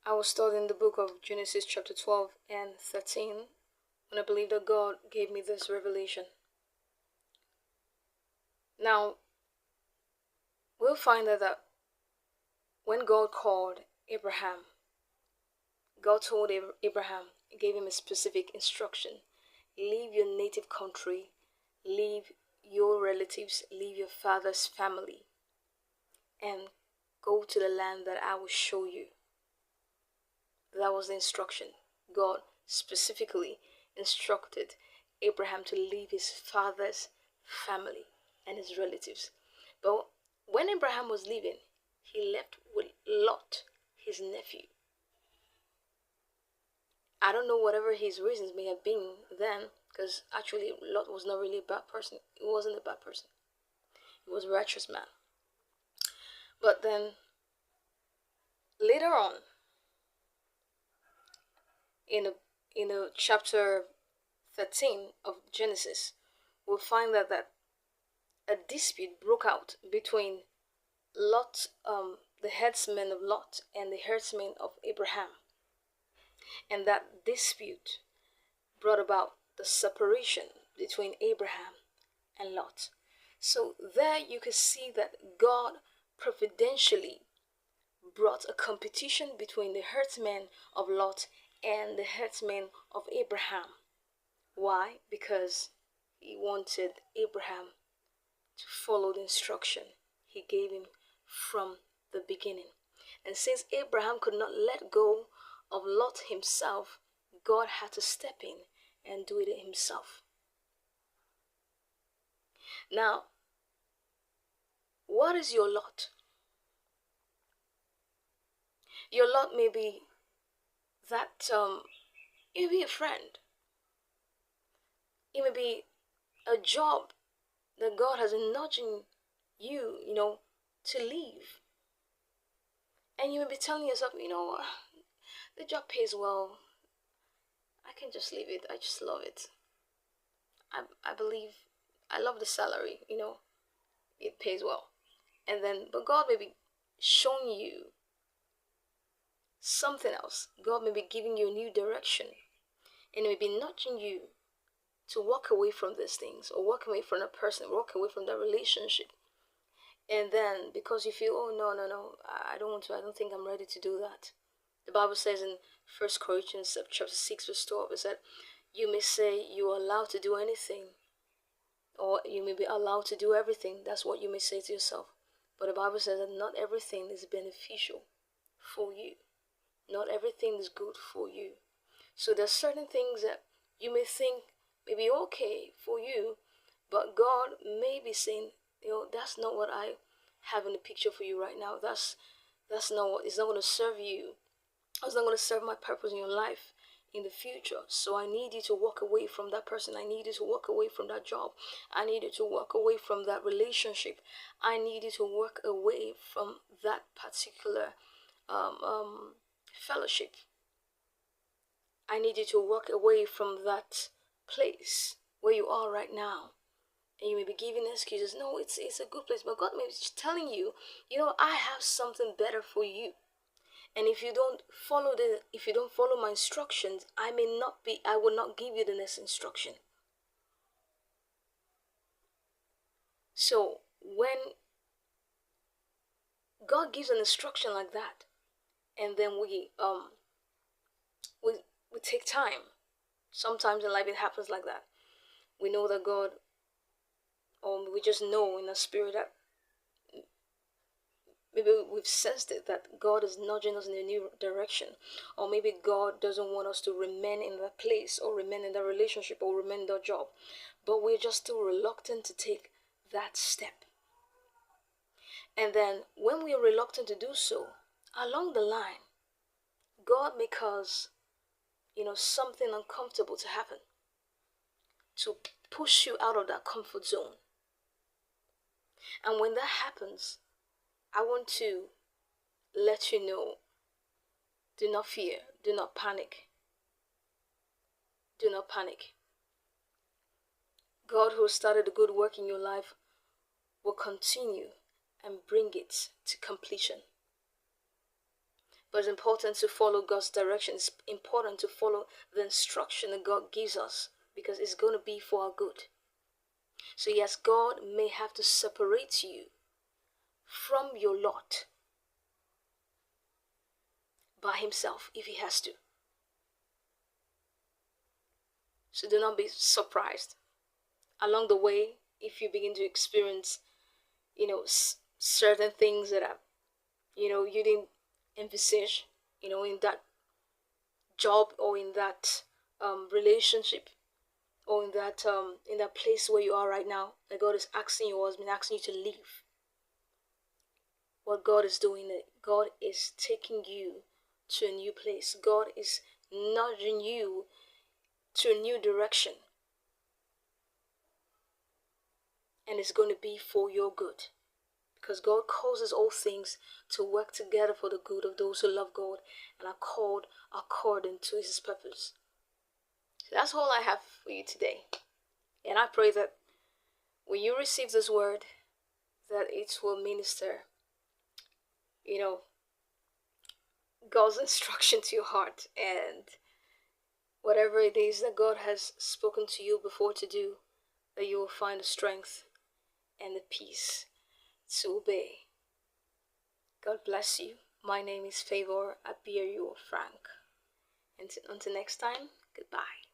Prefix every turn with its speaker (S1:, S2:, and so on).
S1: I was studying the book of Genesis chapter 12 and 13 when I believe that God gave me this revelation. Now, we'll find that when God called Abraham, God told Abraham, gave him a specific instruction. Leave your native country, leave your relatives, leave your father's family, and go to the land that I will show you. That was the instruction. God specifically instructed Abraham to leave his father's family and his relatives. But when Abraham was leaving, he left with Lot, his nephew. I don't know whatever his reasons may have been then, because actually Lot was not really a bad person. He wasn't a bad person. He was a righteous man. But then later on, in a chapter 13 of Genesis, we'll find that a dispute broke out between Lot, the herdsman of Lot, and the herdsman of Abraham. And that dispute brought about the separation between Abraham and Lot. So there you can see that God providentially brought a competition between the herdsmen of Lot and the herdsmen of Abraham. Why? Because he wanted Abraham to follow the instruction he gave him from the beginning. And since Abraham could not let go of Lot himself, God had to step in and do it himself. Now, what is your lot? Your lot may be that it may be a friend. It may be a job that God has been nudging you, to leave. And you may be telling yourself, the job pays well. I can just leave it. I just love it. I believe I love the salary, it pays well. And then, but God may be showing you something else. God may be giving you a new direction. And it may be nudging you to walk away from these things, or walk away from a person, walk away from that relationship. And then because you feel, oh no, I don't want to, I don't think I'm ready to do that. The Bible says in 1 Corinthians chapter 6 verse 12, it said, you may say you are allowed to do anything, or you may be allowed to do everything. That's what you may say to yourself. But the Bible says that not everything is beneficial for you. Not everything is good for you. So there's certain things that you may think may be okay for you, but God may be saying, that's not what I have in the picture for you right now. That's not what, it's not going to serve you. It's not going to serve my purpose in your life in the future. So I need you to walk away from that person. I need you to walk away from that job. I need you to walk away from that relationship. I need you to walk away from that particular fellowship. I need you to walk away from that place where you are right now. And you may be giving excuses. No, it's a good place, but God may be telling you, I have something better for you. And if you don't follow my instructions, I will not give you the next instruction. So when God gives an instruction like that, and then we take time. Sometimes in life it happens like that. We know that God, or we just know in the spirit that maybe we've sensed it, that God is nudging us in a new direction. Or maybe God doesn't want us to remain in that place, or remain in that relationship, or remain in that job. But we're just still reluctant to take that step. And then when we're reluctant to do so, along the line, God may cause, something uncomfortable to happen, to push you out of that comfort zone. And when that happens, I want to let you know, do not fear, do not panic. Do not panic. God, who started a good work in your life, will continue and bring it to completion. But it's important to follow God's direction. It's important to follow the instruction that God gives us because it's going to be for our good. So yes, God may have to separate you from your lot by himself if he has to. So do not be surprised along the way if you begin to experience, certain things that are, you didn't envisage, in that job or in that relationship or in that place where you are right now that God is asking you or has been asking you to leave. What God is doing, God is taking you to a new place. God is nudging you to a new direction. And it's going to be for your good. Because God causes all things to work together for the good of those who love God and are called according to his purpose. So that's all I have for you today. And I pray that when you receive this word, that it will minister, God's instruction to your heart, and whatever it is that God has spoken to you before to do, that you will find the strength and the peace to obey. God bless you. My name is Favor Abiru Frank. And until next time, goodbye.